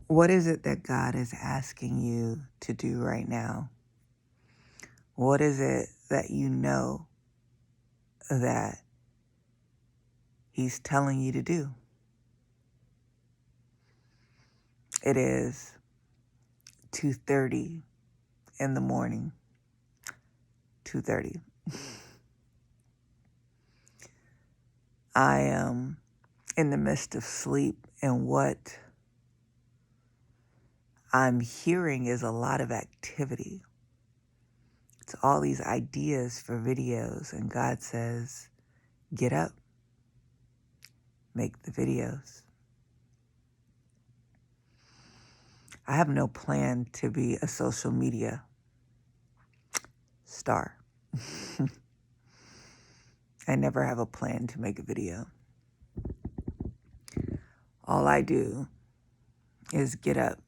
What is it that God is asking you to do right now? What is it that you know that He's telling you to do? It is 2:30 in the morning. 2:30. I am in the midst of sleep, and what I'm hearing is a lot of activity. It's all these ideas for videos, and God says, get up, make the videos. I have no plan to be a social media star. I never have a plan to make a video. All I do is get up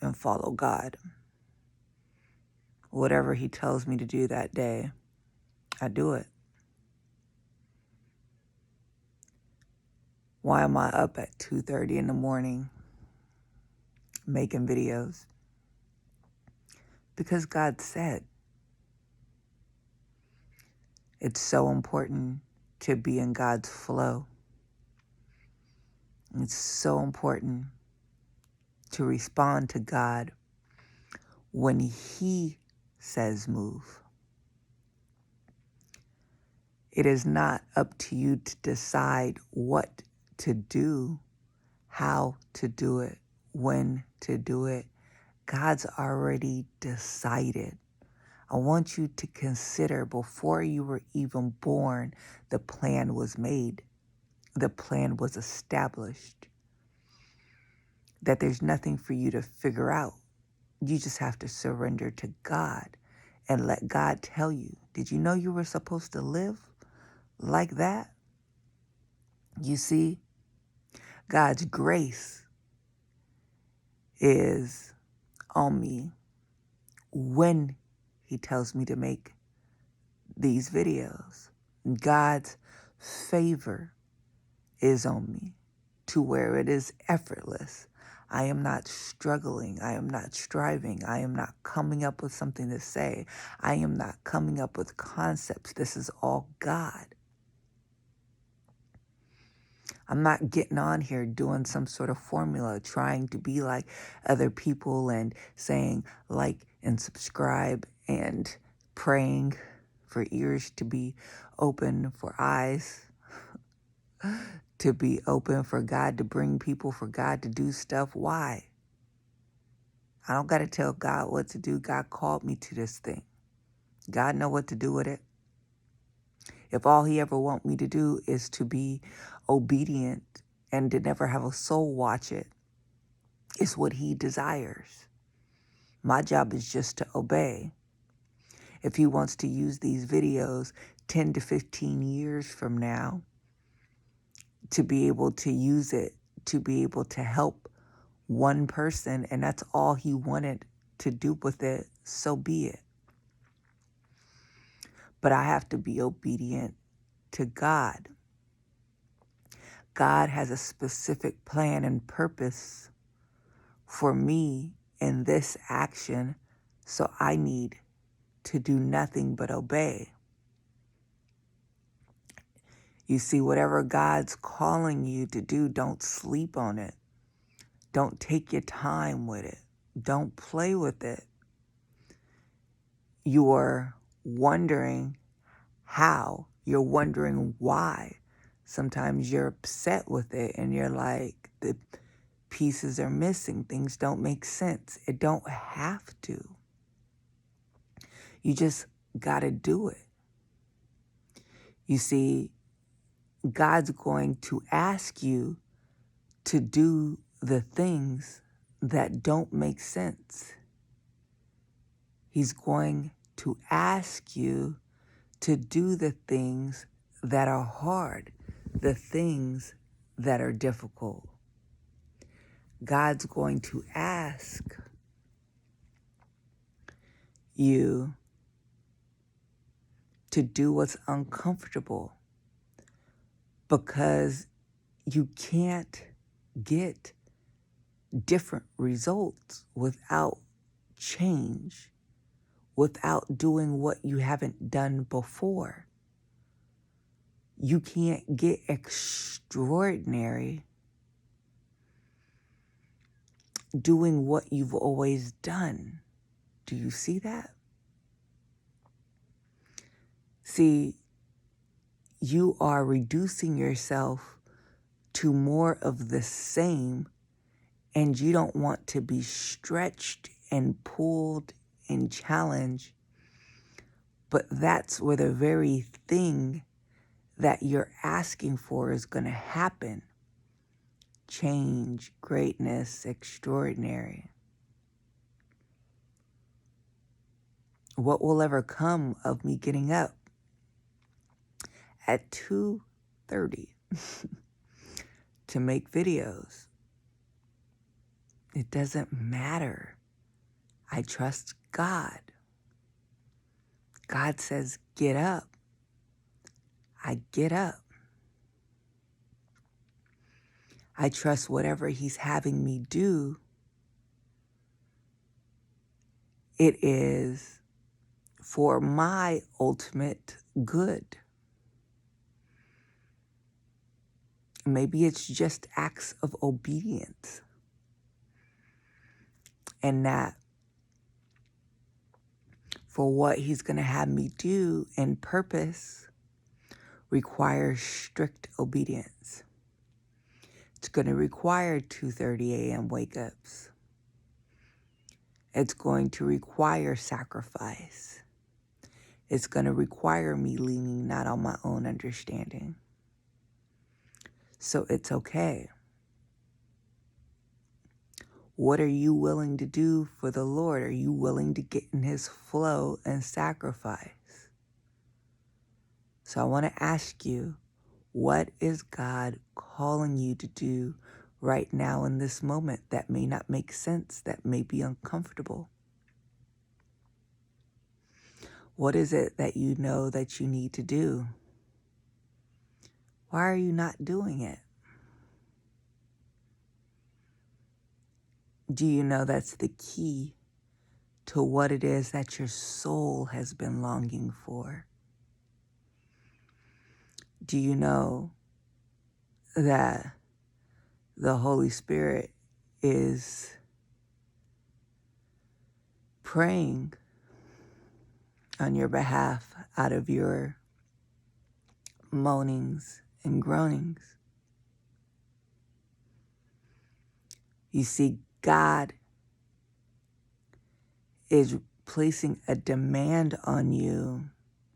and follow God. Whatever He tells me to do that day, I do it. Why am I up at 2:30 in the morning making videos? Because God said. It's so important to be in God's flow. It's so important to respond to God when He says move. It is not up to you to decide what to do, how to do it, when to do it. God's already decided. I want you to consider before you were even born, the plan was made. The plan was established. That there's nothing for you to figure out. You just have to surrender to God and let God tell you. Did you know you were supposed to live like that? You see, God's grace is on me when He tells me to make these videos. God's favor is on me to where it is effortless. I am not struggling. I am not striving. I am not coming up with something to say. I am not coming up with concepts. This is all God. I'm not getting on here doing some sort of formula, trying to be like other people and saying like and subscribe and praying for ears to be open, for eyes to be open, for God to bring people, for God to do stuff. Why? I don't got to tell God what to do. God called me to this thing. God know what to do with it. If all He ever want me to do is to be obedient and to never have a soul watch it, it's what He desires. My job is just to obey. If He wants to use these videos 10 to 15 years from now to be able to use it, to be able to help one person, and that's all He wanted to do with it, so be it. But I have to be obedient to God. God has a specific plan and purpose for me in this action, so I need to do nothing but obey. You see, whatever God's calling you to do, don't sleep on it. Don't take your time with it. Don't play with it. You're wondering how. You're wondering why. Sometimes you're upset with it and you're like, the pieces are missing. Things don't make sense. It don't have to. You just got to do it. You see, God's going to ask you to do the things that don't make sense. He's going to ask you to do the things that are hard, the things that are difficult. God's going to ask you to do what's uncomfortable because you can't get different results without change, without doing what you haven't done before. You can't get extraordinary doing what you've always done. Do you see that? See, you are reducing yourself to more of the same, and you don't want to be stretched and pulled and challenged. But that's where the very thing that you're asking for is going to happen. Change, greatness, extraordinary. What will ever come of me getting up at 2:30 to make videos? It doesn't matter. I trust God. God says, get up. I get up. I trust whatever He's having me do, it is for my ultimate good. Maybe it's just acts of obedience. And that for what He's going to have me do and purpose requires strict obedience. It's going to require 2:30 a.m. wake-ups. It's going to require sacrifice. It's going to require me leaning not on my own understanding. So it's okay. What are you willing to do for the Lord? Are you willing to get in His flow and sacrifice? So I want to ask you, what is God calling you to do right now in this moment that may not make sense, that may be uncomfortable? What is it that you know that you need to do? Why are you not doing it? Do you know that's the key to what it is that your soul has been longing for? Do you know that the Holy Spirit is praying on your behalf out of your moanings and groanings? You see, God is placing a demand on you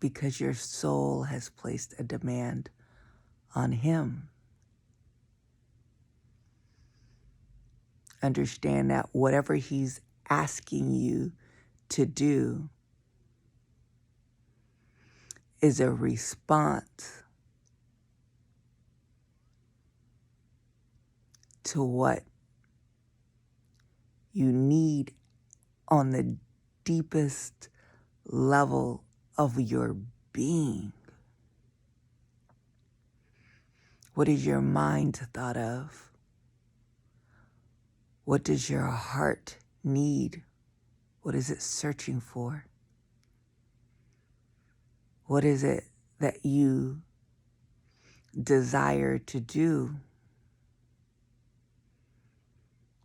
because your soul has placed a demand on Him. Understand that whatever He's asking you to do is a response to what you need on the deepest level of your being. What is your mind thought of? What does your heart need? What is it searching for? What is it that you desire to do?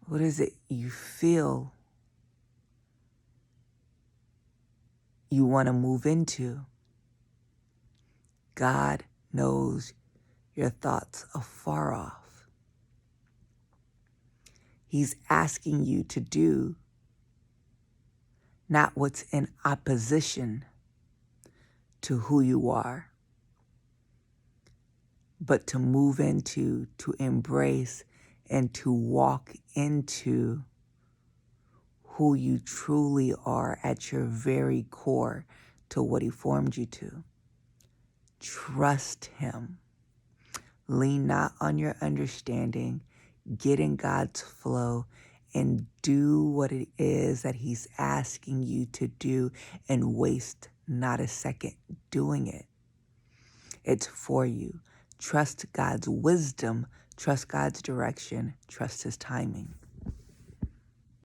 What is it you feel you want to move into? God knows your thoughts afar off. He's asking you to do not what's in opposition to who you are, but to move into, to embrace, and to walk into who you truly are at your very core, to what He formed you to. Trust Him. Lean not on your understanding. Get in God's flow and do what it is that He's asking you to do, and waste not a second doing it. It's for you. Trust God's wisdom. Trust God's direction. Trust His timing.